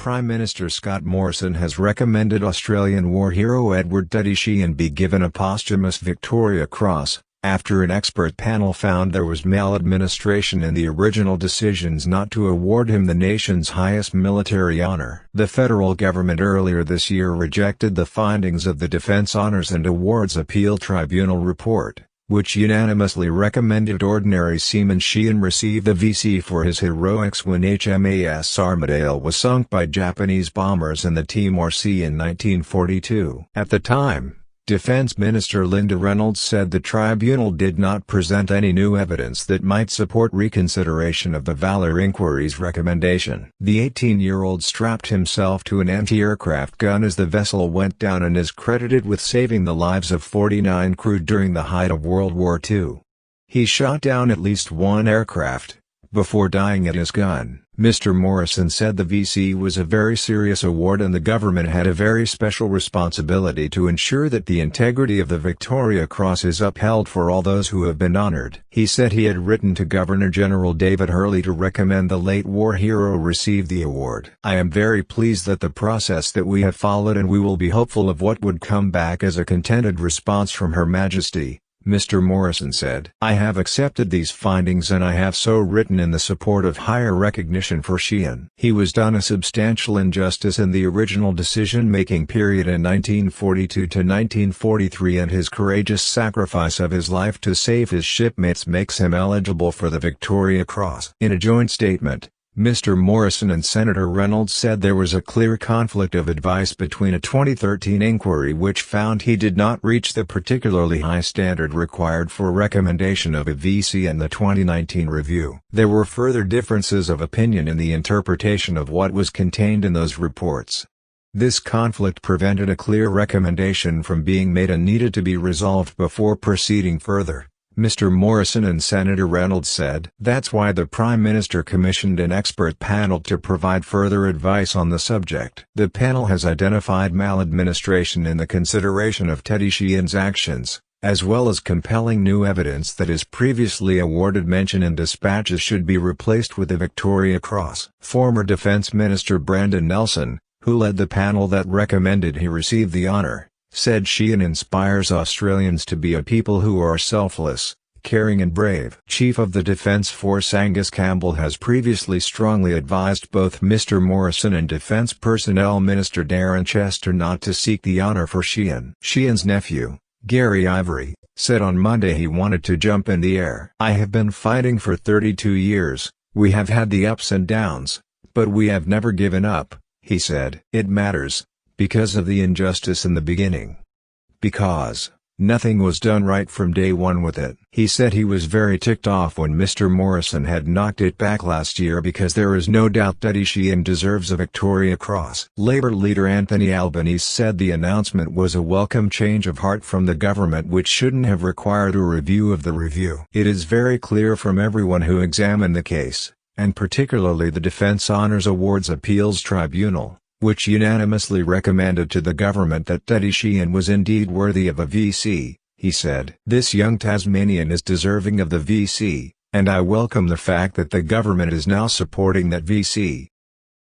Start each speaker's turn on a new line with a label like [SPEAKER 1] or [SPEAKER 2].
[SPEAKER 1] Prime Minister Scott Morrison has recommended Australian war hero Edward Teddy Sheean be given a posthumous Victoria Cross, after an expert panel found there was maladministration in the original decisions not to award him the nation's highest military honour. The federal government earlier this year rejected the findings of the Defence Honours and Awards Appeal Tribunal report, which unanimously recommended Ordinary Seaman Sheean receive the VC for his heroics when HMAS Armidale was sunk by Japanese bombers in the Timor Sea in 1942. At the time, Defense Minister Linda Reynolds said the tribunal did not present any new evidence that might support reconsideration of the Valor Inquiry's recommendation. The 18-year-old strapped himself to an anti-aircraft gun as the vessel went down and is credited with saving the lives of 49 crew during the height of World War II. He shot down at least one aircraft, before dying at his gun. Mr. Morrison said the VC was a very serious award and the government had a very special responsibility to ensure that the integrity of the Victoria Cross is upheld for all those who have been honoured. He said he had written to Governor-General David Hurley to recommend the late war hero receive the award. "I am very pleased that the process that we have followed, and we will be hopeful of what would come back as a contented response from Her Majesty," Mr. Morrison said. "I have accepted these findings and I have so written in the support of higher recognition for Sheean. He was done a substantial injustice in the original decision-making period in 1942 to 1943 and his courageous sacrifice of his life to save his shipmates makes him eligible for the Victoria Cross." In a joint statement, Mr. Morrison and Senator Reynolds said there was a clear conflict of advice between a 2013 inquiry which found he did not reach the particularly high standard required for recommendation of a VC and the 2019 review. There were further differences of opinion in the interpretation of what was contained in those reports. This conflict prevented a clear recommendation from being made and needed to be resolved before proceeding further, Mr. Morrison and Senator Reynolds said. That's why the Prime Minister commissioned an expert panel to provide further advice on the subject. The panel has identified maladministration in the consideration of Teddy Sheean's actions, as well as compelling new evidence that his previously awarded mention in dispatches should be replaced with the Victoria Cross. Former Defence Minister Brandon Nelson, who led the panel that recommended he receive the honour, said Sheean inspires Australians to be a people who are selfless, caring and brave. Chief of the Defence Force Angus Campbell has previously strongly advised both Mr. Morrison and Defence Personnel Minister Darren Chester not to seek the honour for Sheean. Sheean's nephew, Gary Ivory, said on Monday he wanted to jump in the air. "I have been fighting for 32 years, we have had the ups and downs, but we have never given up," he said. "It matters, because of the injustice in the beginning. Because nothing was done right from day one with it." He said he was very ticked off when Mr. Morrison had knocked it back last year because there is no doubt Teddy Sheean deserves a Victoria Cross. Labour leader Anthony Albanese said the announcement was a welcome change of heart from the government which shouldn't have required a review of the review. "It is very clear from everyone who examined the case, and particularly the Defence Honours Awards Appeals Tribunal, which unanimously recommended to the government that Teddy Sheean was indeed worthy of a VC," he said. "This young Tasmanian is deserving of the VC, and I welcome the fact that the government is now supporting that VC."